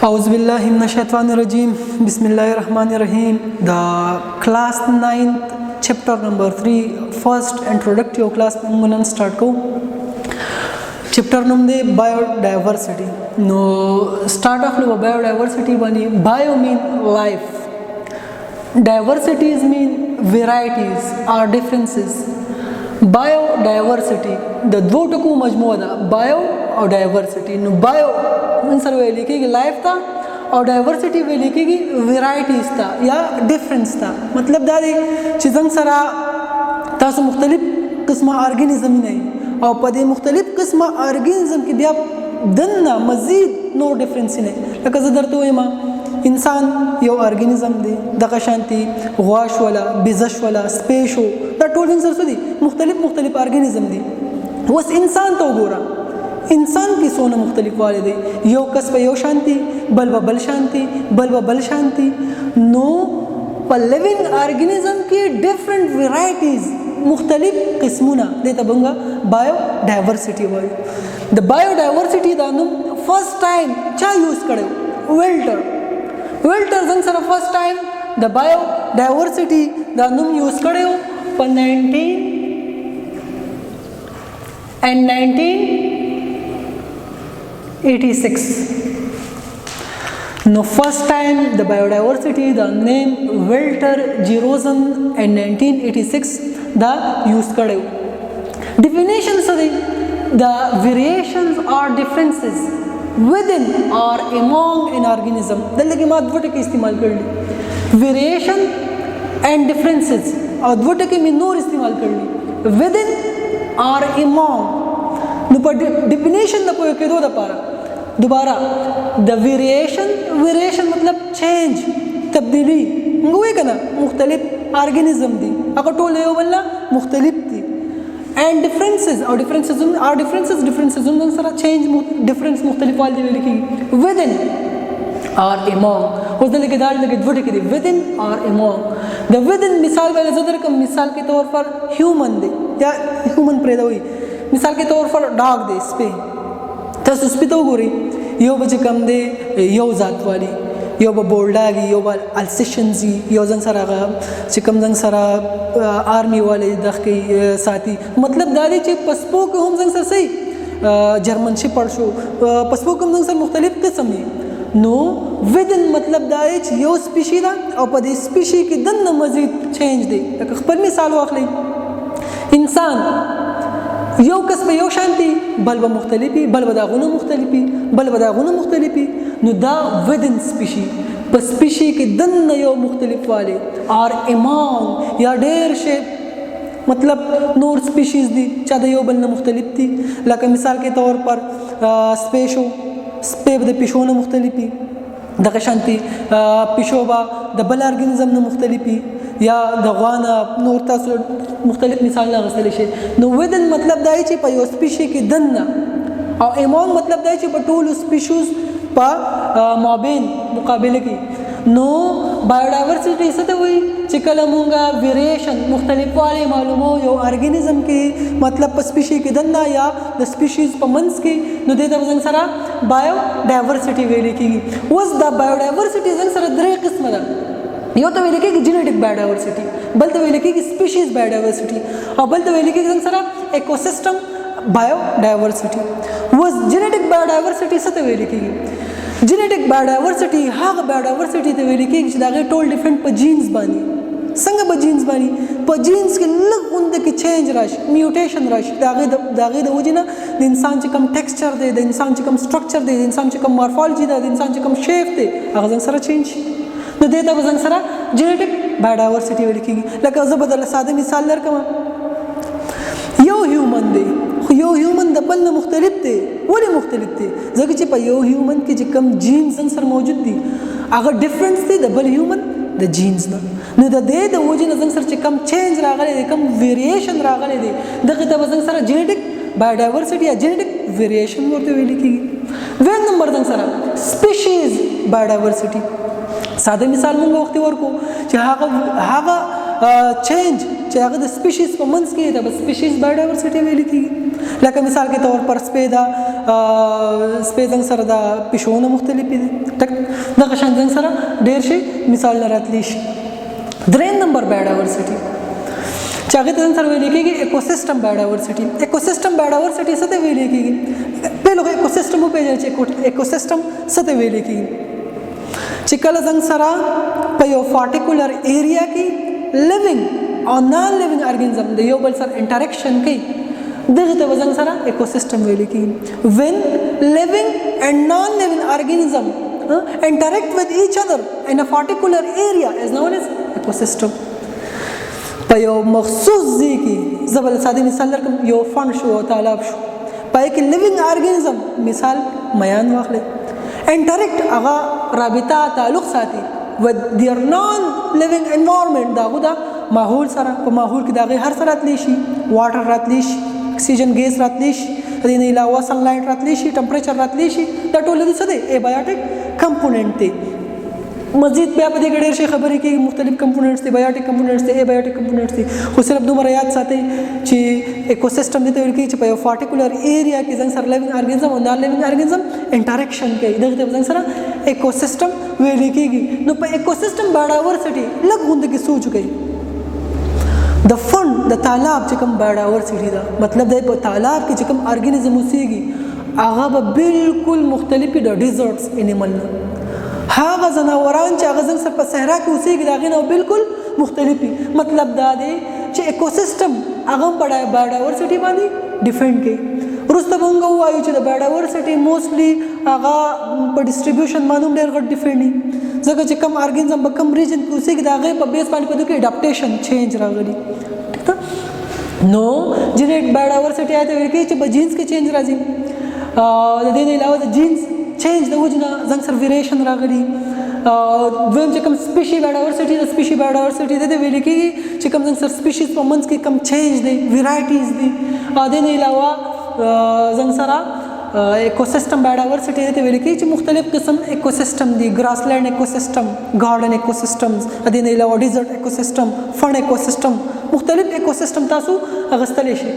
أعوذ بالله من الشيطان الرجيم بسم الله الرحمن الرحيم. The class 9th chapter number 3 first introductory class نن start کو chapter نوم دی biodiversity. نو start off له biodiversity باندې bio mean life, diversities mean varieties or differences. biodiversity د دوه ټکو مجموعه ده, bio او diversity. نو bio انسر ویل کېږي لایف ته او ډایورسټي ویل کېږي ویرایټیز ته یا ډیفرنس ته. مطلب دا دی چې څنګه سره تاسو مختلف قسمه ارګانیزم نه او په دې مختلف قسمه ارګانیزم کې بیا دنه مزید نور ډیفرنس نه. لکه زه درته وایم انسان یو ارګانیزم دی, دغه شانتي غواش ولا بزش ولا سپیشو دا ټول انسر څه دي, مختلف ارګانیزم دي. اوس انسان ته وګوره, انسان کې څونه مختلف والی دی, یو کس په یو شانتي, بل به بل شانتي, بل به بل شانتي. نو په لیوینګ ارګانیزم کې ډیفرنٹ ویرایټیز مختلف قسمونه دې ته موږ بایو ډایورسټي وایو. د بایو ډایورسټي دا نوم فرست ټایم چا یوز کړو؟ ویلټر څنګه سره فرست ټایم د بایو ډایورسټي دا نوم یوز کړو په 1986. No, first time the biodiversity, the name Walter G. Rosen in 1986 the use kade. Definitions of the variations or differences within or among an organism. दल्ले की मात वोटे के इस्तेमाल कर ली. Variation and differences और वोटे के में नोर इस्तेमाल कर ली. Within or among. नो पर definition ना कोई के दो दा पारा. दोबारा द वेरिएशन मतलब चेंज, तब्दीली. हुए का ना मुख्तलिफ ऑर्गेनिज्म दी अगर टोल हो बल्ला मुख्तलिफ थी. एंड डिफरेंसेस और डिफरेंसेस उन सारा चेंज डिफरेंस मुख्तलिफ वाली लिखी विद इन और अमॉन्ग. उस दिन के दाल लगे वोट की विद इन और अमॉन्ग. द विद इन मिसाल वाले ज़दर का मिसाल के तौर पर ह्यूमन दे या ह्यूमन पैदा हुई. मिसाल के तौर पर डॉग दे स्पे तस उस पे तो गोरी यो बचे कम दे यो जात वाली यो ब बोल्डागी यो ब अल्सेशंजी यो जंग सरा गा चिकम जंग सरा आर्मी वाले दख के साथी. मतलब दादी चे पसपो के हम जंग सर सही जर्मन से पढ़शो पसपो के हम जंग सर मुख्तलिफ किस्म है. नो विदिन मतलब दादी चे यो स्पीशी दा और पदे स्पीशी की दन मजीद चेंज दे. पर मिसाल वाखली इंसान यो कस्म यो शांति बल ब मुख्तलिफी बल बदागुनो मुख्तलिफी. नो दा विदिन स्पीशी पर स्पीशी के दन यो मुख्तलिफ वाले और अमॉन्ग या डेर शे मतलब नोर स्पीशीज दी चाहे यो बल मुख्तलिफ थी. लका मिसाल के तौर पर स्पेशो स्पे द पिशो न मुख्तलिफी दका शांति पिशोबा द बल ऑर्गेनिज्म न मुख्तलिफी या दवाना नोर तासो मुख्तलिफ मिसाल ना गसले शे. नो विदिन मतलब दाई ची पर यो स्पीशी की दन्ना और अमॉन्ग मतलब दाई ची पर टोल स्पीशीज पा माबेन मुकाबले की. नो बायोडाइवर्सिटी से तो हुई चिकलमूंगा वेरिएशन मुख्तलिफ वाले मालूम हो यो ऑर्गेनिज्म की मतलब स्पीशी की दन्ना या द स्पीशीज पर मंस की. नो देता वजन सरा बायोडाइवर्सिटी वेली की. उस द बायोडाइवर्सिटी जंग सरा दरे किस्म दा यो तो वेले की जेनेटिक बायोडाइवर्सिटी, बल तो वेले की स्पीशीज बायोडाइवर्सिटी और बल तो वेले की सारा इकोसिस्टम बायोडाइवर्सिटी. वो जेनेटिक बायोडाइवर्सिटी से तो वेले की जेनेटिक बायोडाइवर्सिटी हाँ बायोडाइवर्सिटी तो वेले की दागे टोल डिफरेंट पर जीन्स बानी संग पर जीन्स बानी पर जीन्स के लग उनके की चेंज रश म्यूटेशन रश दागे द वजह ना द इंसान चे कम टेक्सचर दे, द इंसान चे कम स्ट्रक्चर दे, द इंसान चे कम मॉर्फोलॉजी दे, द इंसान चे कम शेप दे अगर सारा चेंज तो देता वजन सरा जेनेटिक बायोडाइवर्सिटी लिखी. लगा जबरदल सादे मिसाल लरकमा यो ह्यूमन दे यो ह्यूमन द बल मुख्तलिफ थे वली मुख्तलिफ थे जगह चे पर यो ह्यूमन की कम जीन्स सर मौजूद थी अगर डिफरेंस थे द बल ह्यूमन द जीन्स ना न द दे द वजन जंग सर चे कम चेंज रागले दे कम वेरिएशन रागले दे दगता वजन सरा जेनेटिक बायोडाइवर्सिटी या जेनेटिक वेरिएशन करते हुए लिखी. वे नंबर जंग सरा स्पीशीज बायोडाइवर्सिटी सादे मिसाल मंगो वक्ती वर को चे हागा چینج چې هغه د سپیشیز په منځ کې د سپیشیز بایوډایورسټي ویل کېږي. لکه مثال کې طور پر سپی څنګه سره د پیشونه مختلفې دي دغه شان څنګه سره ډېر شي مثال راتلی شي. دریم نمبر بایوډایورسټي چې هغه څنګه سره ویل کېږي ایکوسیستم بایوډایورسټي. ایکوسیستم بایوډایورسټي څه ته ویل کېږي؟ په لوګه ایکوسیستم په پیژنه چې ایکوسیستم څه ته ویل کېږي چې کله څنګه سره په یو پارټیکولر ایریا کې لیوینګ او نان لیوینګ ارګانیزم د یو بل سره انټریکشن کوي دغه ته څنګه سره ایکوسیستم ویل کېږي. when living and non living organism interact with each other in a particular area is known as ecosystem. په یو مخصوص ځای کې زبل ساده مثال درکم یو فن شو او تالاب شو پای کې لیوینګ ارګانیزم مثال میان واخلئ انټریکټ هغه رابطه تعلق ساتي with their non living environment داغه دا ماحول سره په ماحول کې داغه هر سره راتلی شي واټر راتلی شي اکسیجن ګیس راتلی شي د نه علاوه سنلایټ راتلی شي ټمپریچر راتلی شي دا ټول د څه دی ایبایوټیک کمپوننت دی. مزید بیا په دې کې ډېر شي خبرې کې مختلف کمپوننټس دي بایوټیک کمپوننټس دي ایبایوټیک کمپوننټس دي خو صرف دومره یاد ساتئ چې ایکوسیستم دې ته ویل کېږي چې په یو پارټیکولر ایریا کې څنګه سره لیوینګ ارګانیزم او نان لیوینګ ارګانیزم انټریکشن کوي دغه ته څنګه سره ایکوسیستم ویل کېږي. نو په ایکوسیستم بایوډایورسټي لږ غونډه کې سوچ کوي د فن د تالاب چې کوم بایوډایورسټي دا مطلب دی په تالاب کې چې کوم ارګانیزم اوسېږي هغه به بالکل مختلفي د ډیزرټس انیمل نه هغه ځناوران چې هغه څنګه په صحرا کې اوسېږي د هغې نه بالکل مختلفي. مطلب دا دی چې ایکوسیستم هغه په بایوډایورسټي باندې ډیپینډ کوي. وروسته به موږ ووایو چې د بایوډایورسټي موسټلی هغه په ډسټریبیوشن باندې ډېر غټ ډیپینډ دي ځکه چې کم ارګانیزم په کم ریجن کې اوسېږي د هغې په بیس باندې په دوی کې اډاپټیشن چینج راغلي. ټیک ده نو جینیټ بایوډایورسټي آیا ته ویل کېږي چې په جینس کې چینج راځي د دې نه علاوه د جینس چینج د وجه نه ځنګ سره ویریشن راغلي. دویم چې کوم سپیشي بایوډایورسټي د سپیشي بایوډایورسټي د دې ویل کېږي چې کوم ځنګ سره سپیشیز په منځ کې کم چینج دی ویرایټیز دي. د دې نه علاوه ځنګ سره ایکوسیستم بایوډایورسټي ته ویل کېږي چې مختلف قسم ایکوسیستم دي ګراسلینډ ایکوسیستم ګارډن ایکوسیستمز د دې نه علاوه ډیزرټ ایکوسیستم فن ایکوسیستم مختلف ایکوسیستم تاسو اغستلی شي.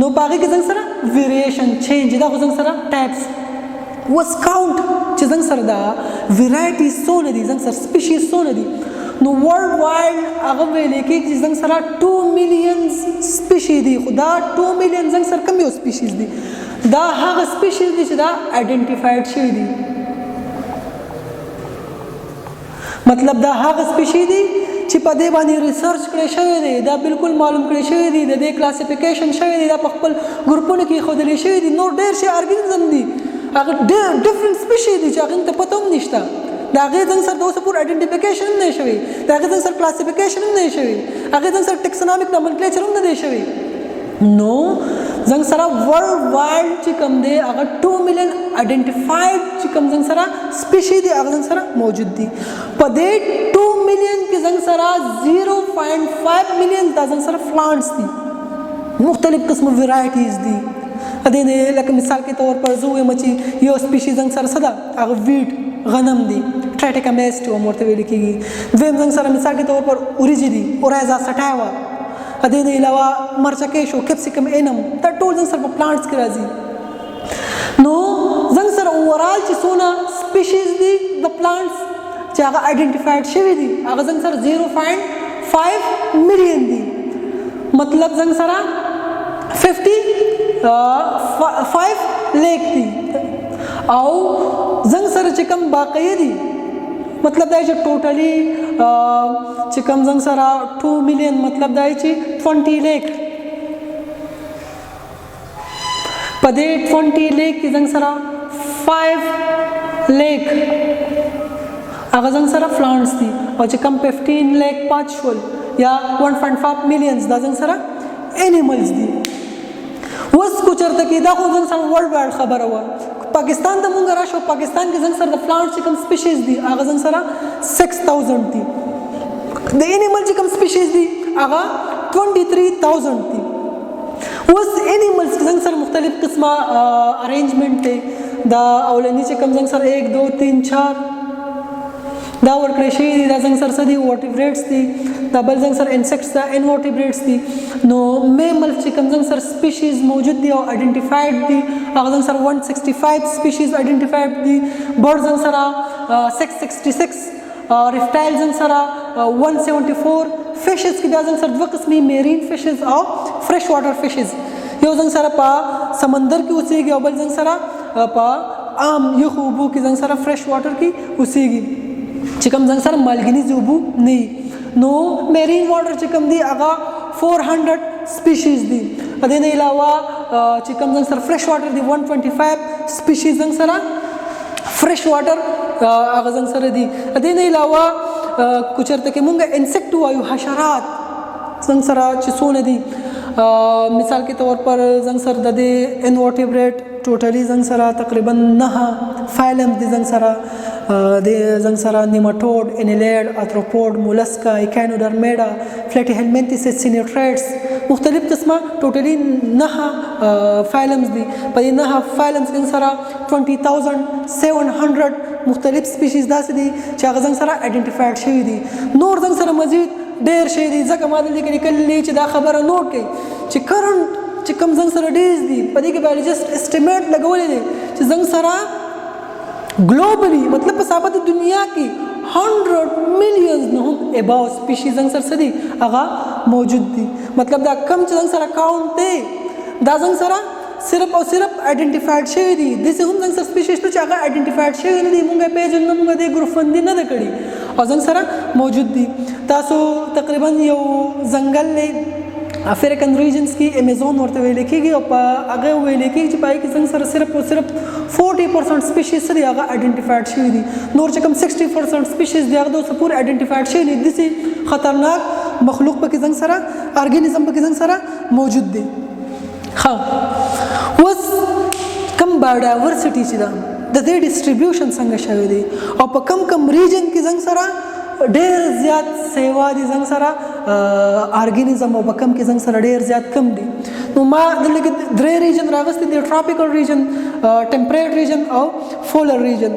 نو په هغې کې ځنګ سره ویریشن چینج دا خو ځنګ سره ټایپس وس کاونټ چې څنګه سره دا ویرایټي څونه دي څنګه سره سپیشیز څونه دي نو ورلد وایډ هغه ویل کېږي چې څنګه سره 2 میلیون سپیشیز دي خو دا 2 میلیون څنګه سره کم یو سپیشیز دي دا هغه سپیشیز دي چې دا آیډنټیفایډ شوي دي. مطلب دا هغه سپیشیز دي چې په دې باندې ریسرچ کړی شوی دی دا بالکل معلوم کړی شوی دی د دې کلاسیفیکیشن شوی دی دا په خپل ګروپونو کې ښودلی شوي دي. نور ډېر شي ارګانیزم دي هغه ډیفرنٹ سپیشیز دي چې هغه ته پته هم نشته د هغې څنګه سره د اوسه پورې آیډنټیفیکیشن هم نه دی شوی د هغې څنګه سره کلاسیفیکیشن هم نه دی شوی هغې څنګه سره ټیکسونامیک نومنکلیچر هم نه دی شوی. نو څنګه سره ورلد وایډ چې کوم دی هغه 2 میلیون آیډنټیفایډ چې کوم څنګه سره سپیشیز دي هغه څنګه سره موجود دي. په دې 2 میلیون کې څنګه سره 0.5 میلیون دا څنګه سره پلانټس دي مختلف قسمه ویرایټیز دي. دې نه لکه مثال کې تور پر زه وایم چې یو سپیشیز څنګه سره څه ده هغه ویټ غنم دي ټریټیکا میسټوم ورته ویل کېږي. دویم څنګه سره مثال کې تور پر اوریجي دي اورایزا سټایوا. دې نه علاوه مرچکې شو کیپسیکم اینم دا ټول څنګه سره په پلانټس کې راځي. نو څنګه سره اوورال چې څونه سپیشیز دي د پلانټس چې هغه آیډنټیفایډ شوي دي هغه څنګه سره 0.5 میلیون دي. مطلب څنګه سره 55 لیک دي او څنګه سره چې کوم باقی دي مطلب دا چې ټوټلی چې کوم څنګه سره 2 میلیون مطلب دا چې 20 لیک په دې 20 لیک کې څنګه سره 5 لیک هغه څنګه سره پلانټس دي او چې کوم 15 لیک پات شول یا 1.5 میلیونز دا څنګه سره انیملز دي. اوس کو چرته کې دا خو څنګه سره ورلد وایډ خبره وه پاکستان ته مونږ راشو پاکستان کې څنګه سره د پلانټس چې کوم سپیشیز دي هغه څنګه سره 6000 دي د انیمل چې کوم سپیشیز دي هغه 23000 دي. اوس انیملز کې څنګه سره مختلف قسمه ارینجمنټ دی دا اولنی چې کوم څنګه سره 1 2 3 4 دا ورکړی شوي دي. دا زنګ سره څه دي؟ ورټیبریټس دي. دا بل زنګ سره انسیکټس دا انورټیبریټس دي. نو میمل چې کوم زنګ سره سپیشیز موجود دي او آئیډنټیفایډ دي هغه زنګ سره 165 سپیشیز آئیډنټیفایډ دي. برډ زنګ سره 666 ریپټایل زنګ سره 174. فشز کې بیا زنګ سره دوه قسمي میرین فشز او فرش واټر فشز. یو زنګ سره په سمندر کې اوسېږي او بل زنګ سره په عام یخو اوبو کې زنګ سره فرش واټر کې اوسېږي چې کوم زنګ سره مالګینیزې اوبو نه وي. نو میرین واټر چې کوم دی هغه 400 سپیشیز دي. په دې نه علاوه چې کوم زنګ سره فرش واټر دی 125 سپیشیز زنګ سره فرش واټر هغه زنګ سره دي. په دې نه علاوه کو چېرته کې مونږ انسیکټ وایو حشرات زنګ سره چې څونه دي مثال کے طور پر زنګ سر د دې انورټیبریټ ټوټلی زنګ سره تقریبا 9 فایلم دي. زنګ سره د زنګ سره نیماټوډ انیلیډ اتروپوډ مولسکا ایکینوډرمیډا فلیټیهلمنتس سینیټریټس مختلف قسمه ټوټلی 9 فایلمز دي. په دې 9 فایلمز کې سره 20700 مختلف سپیشیز داسې دي چې هغه زنګ سره آئیډنټیفایډ شوي دي. نور زنګ سره مزید ډېر شی دي ځکه ما دلته کې لیکلي چې دا خبره نوٹ کړئ چې کرنټ چې کوم زنګ سره ډیز دي په دې کې بایولوجیسټ اسټیمیټ لګولی دی چې زنګ سره ګلوبلی مطلب په ثابت دنیا کې 100 میلیونز نه هم اباو سپیشیز زنګ سره څه دي هغه موجود دي. مطلب دا کم چې زنګ سره کاونټ دی دا زنګ سره صرف او صرف آئیډنټیفایډ شوي دي. داسې هم زنګ سره سپیشیز شته چې هغه آئیډنټیفایډ شوي نه دي مونږ یې پېژنو مونږ دې ګروپ بندي نه ده کړې او زنګ سره موجود دي. تاسو تقریبا یو ځنګل دی افریقن ریجنز کې امیزون ورته ویل کېږي او په هغه ویل کېږي چې په هغې کې زنګ سره صرف او صرف 40% سپیشیز څه دي هغه آئیډنټیفایډ شوي دي. نور چې کوم 60% سپیشیز دي هغه د اوسه پورې آئیډنټیفایډ شوي دي. داسې خطرناک مخلوق پکې زنګ سره ارګینزم پکې زنګ سره موجود دی. ښه اوس کم بایوډایورسټي چې ده د دې ډسټریبیوشن څنګه شوی دی او په کم کم ریجن کې زنګ سره ډېر زیات سیوا دي زنګ سره ارګینزم او په کم کې زنګ سره ډېر زیات کم دي. نو ما دلته کې 3 ریجن راغستې دي ټراپیکل ریجن ټمپریټ ریجن او فولر ریجن.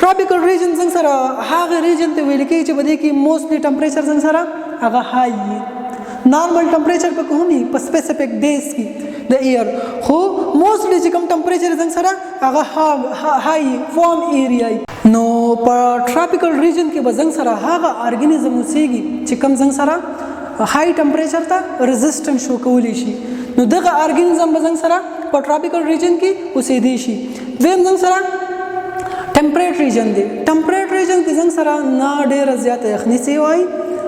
ټراپیکل ریجن زنګ سره هغه ریجن ته ویل کېږي چې په دې کې موستلی ټمپریچر زنګ سره هغه های وي. نارمل ټمپریچر پکې هم وي په سپیسیفیک ډیز کې د ایر خو موستلی چې کوم ټمپریچر زنګ سره هغه های وارم ایریا. نو په ټراپیکل ریجن کې به زنګ سره هغه ارګینزم اوسېږي چې کوم زنګ سره های ټمپریچر ته ریزسټنټ شو کولی شي. نو دغه ارګینزم به زنګ سره په ټراپیکل ریجن کې اوسېدی شي. دویم زنګ سره ټمپریټ ریجن دی. ټمپریټ ریجن کې زنګ سره نه ډېره زیاته یخني سیوای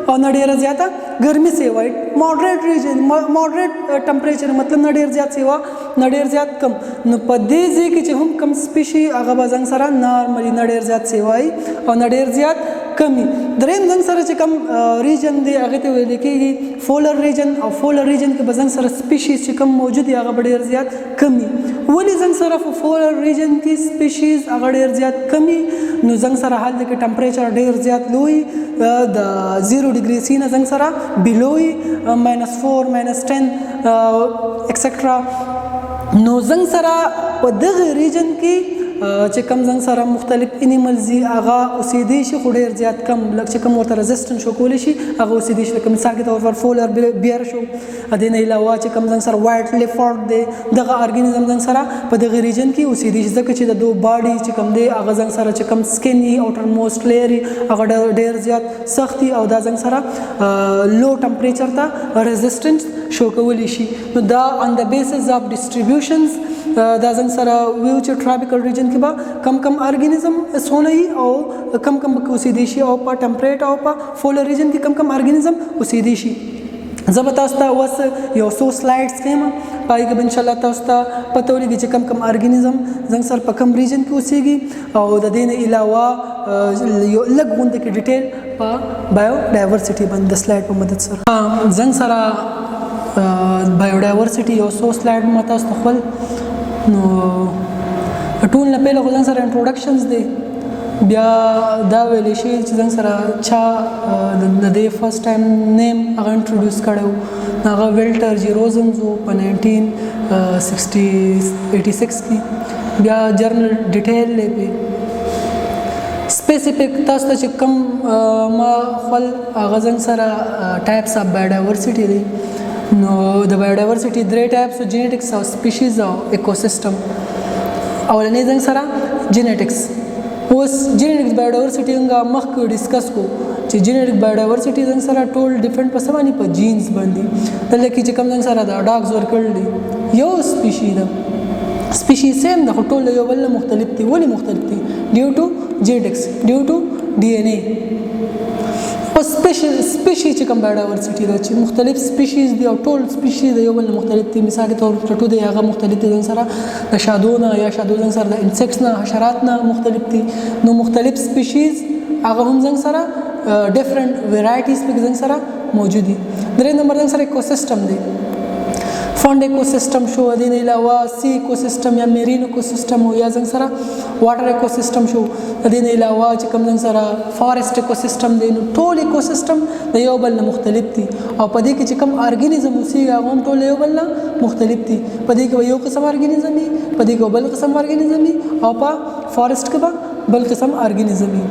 او نه ډېره زیاته ګرمي سیوای. ماډریټ ریجن ماډریټ ټمپریچر مطلب نه ډېر زیات سیوا نه ډېر زیات کم. نو په دې ځای کې چې هم کم سپیشي هغه به زنګ سره نارملي نه ډېر زیات سیوای او نه ډېر زیات کمی. دریم زنګ سره چې کوم ریجن دی هغې ته ویل کېږي فولر ریجن او فولر ریجن کې به زنګ سره سپیشیز چې کوم موجود دي هغه به ډېر زیات کمی. ولې زنګ سره په فولر ریجن کې سپیشیز هغه ډېر زیات کمی؟ نو زنګ سره هلته کې ټمپریچر ډېر زیات لوی د 0 ډګري سي نه زنګ سره بلوی -4 -10 ایکسټرا. نو زنګ سره په دغه ریجن کې چې کوم زنګ سره مختلف انیملز دي هغه اوسېدی شي خو ډېر زیات کم لکه چې کوم ورته رزسټنټ شو کولی شي هغه اوسېدی شي. لکه مثال کې طور پر فولر بیر شو. د دې نه علاوه چې کوم زنګ سره وایټ لیفارډ دی دغه ارګینزم زنګ سره په دغه ریجن کې اوسېدی شي ځکه چې د دو باډي چې کوم دی هغه زنګ سره چې کوم سکن یي اوټر موسټ لیئر یي هغه ډېر زیات سخت دي او دا زنګ سره لو ټمپریچر ته رزسټنټ شو کولی شي. نو دا آن د بیسس اف ډسټریبیوشنز دا زنګ سره ویو چې ټراپیکل ریجن کې به کم ارګینزم سونه وي او کم پکې اوسېدی شي او په ټمپریټ او په فولر ریجن کې کم ارګینزم اوسېدی شي. زه به تاسو ته اوس یو څو سلایډس ښیم په هغې کې به انشاءالله تاسو ته پته ولګي چې کم ارګینزم زنګ سره په کم ریجن کې اوسېږي او د دې نه علاوه یو لږ غونډه کې ډیټیل په بایوډایورسټي باندې د سلایډ په مدد سره زنګ سره بایوډایورسټي یو څو سلایډ ما تاسو ته خپل. نو ټول نه پهله خو ځان سره انټروډکشنز دی بیا دا ویلی شي چې ځان سره چا د دې فرست ټایم نیم هغه انټروډیوس کړی و هغه ویلټر جي روزنز و په 1986 کې. بیا جرنل ډیټیل دی پې سپیسیفیک تاسو ته چې کوم ما خپل هغه زنګ سره ټایپس اف بایوډایورسټي دی نو د بایوډایورسټي درې ټایپس جینیټکس او سپیشیز او ایکوسیستم اولنې زنګ سره جینیټکس اوس جینیټکس بایوډایورسټي موږ مخکې ډیسکس کو چې جینیټک بایوډایورسټي زنګ سره ټول ډیفرنٹ په سمانی په جینز باندې دلته کې چې کوم زنګ سره د ډاګز ورکړل دي یو سپیشي ده سپیشي سیم د ټول یو بل مختلف دي ولی مختلف دي ډیو ټو جینیټکس ډیو ټو ډي ان اي او سپیشي چې کوم بایوډایورسټي ده چې مختلف سپیشیز دي او ټول سپیشیز یو بل مختلف دي مثال تور ټټو دی هغه مختلف دي سره د شادونه یا شادو زنګ سره د انسیکټس نه حشرات نه مختلف دي نو مختلف سپیشیز هغه هم زنګ سره ډیفرنٹ ویرایټیز په زنګ سره موجود دي درې نمبر زنګ سره ایکوسیستم دی فونډ ایکوسیستم شو د دې علاوه سی ایکوسیستم یا میرین ایکوسیستم او یا زنګ سره واټر ایکوسیستم شو د دې علاوه چې کوم زنګ سره فارست ایکوسیستم دی نو ټول ایکوسیستم د یو بل مختلف دي او په دې کې چې کوم ارګانیزم اوسي هغه هم ټول یو بل مختلف دي په دې کې یو قسم ارګانیزم وي په دې کې بل قسم ارګانیزم وي او په فارست کې بل قسم ارګانیزم وي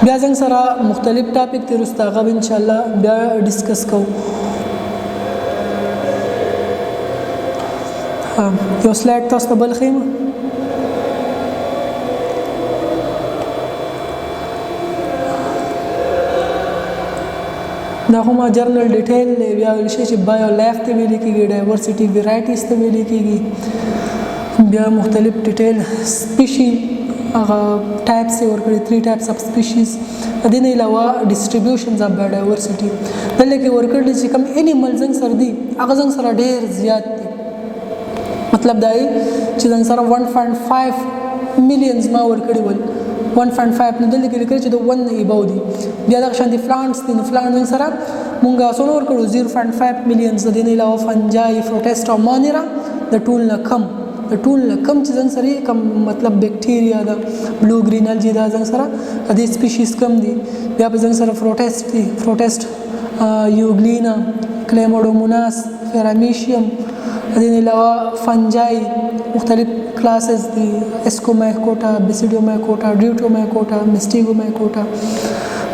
بیا زنګ سره مختلف ټاپک تر واستغه ان شاء الله بیا ډیسکس کوو یو سلاید تاسو ته بل خیم دا هم جرنل ډیټیل بیا ویل شي چې بایو لایف ته ویل کېږي ډایورسټي ویرایټیز ته ویل کېږي بیا مختلف ډیټیل سپیشي هغه ټایپس ورکړي 3 ټایپس اف سپیشیز د دې نه علاوه ډیسټریبیوشنز اف بایوډایورسټي دلته کې ورکړي چې کوم انیمل زنګ سره دي هغه زنګ سره ډېر زیات دي مطلب دا چې زنګ سره 1.5 میلیونز ما ورکړي ول 1.5 نو دلته کې لیکل چې د 1 نه اباو دي بیا د شان دي پلانټس دي نو پلانټ زنګ سره مونږه څونه ورکړو 0.5 میلیونز د دې نه علاوه فنجای پروټیسټ او مانیرا د ټول نه کم د ټول کم چې زنګ سره کم مطلب بیکټیریا د بلو گرین الجی دا زنګ سره د دې سپیشیز کم دي بیا په زنګ سره پروټیسټ یوګلینا کلیموډوموناس فیرامیشیم د دې علاوه فنجای مختلف کلاسز دي اسکومایکوټا بیسیډیومایکوټا ډیوټومایکوټا میسټیګومایکوټا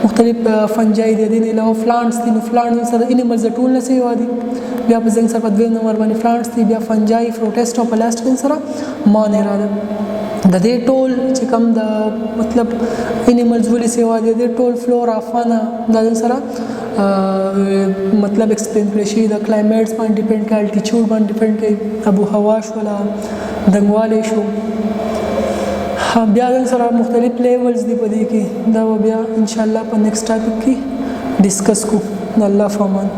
مختلف فنجای دي د دې علاوه پلانټس دي نو پلانټ سره انیملز ټول نه سیوا دي بیا په زنګ سره په دویم نمبر باندې پلانټس دي بیا فنجای پروټیسټ او پلاست سره مانیرا ده د دې ټول چې کوم د مطلب انیملز ولې سیوا دي د ټول فلورا فانا د سره مطلب ایکسپلین کړی شي د کلایمیټس باندې ډیپند کوي الټیټیوډ باندې ډیپند کوي ابو هوا شو ولا دنګواله شو بیا سره مختلف لیولز دی په دې کې دا بیا ان شاء الله په نیکسټ ټاپک کې ډیسکس کو الله فامان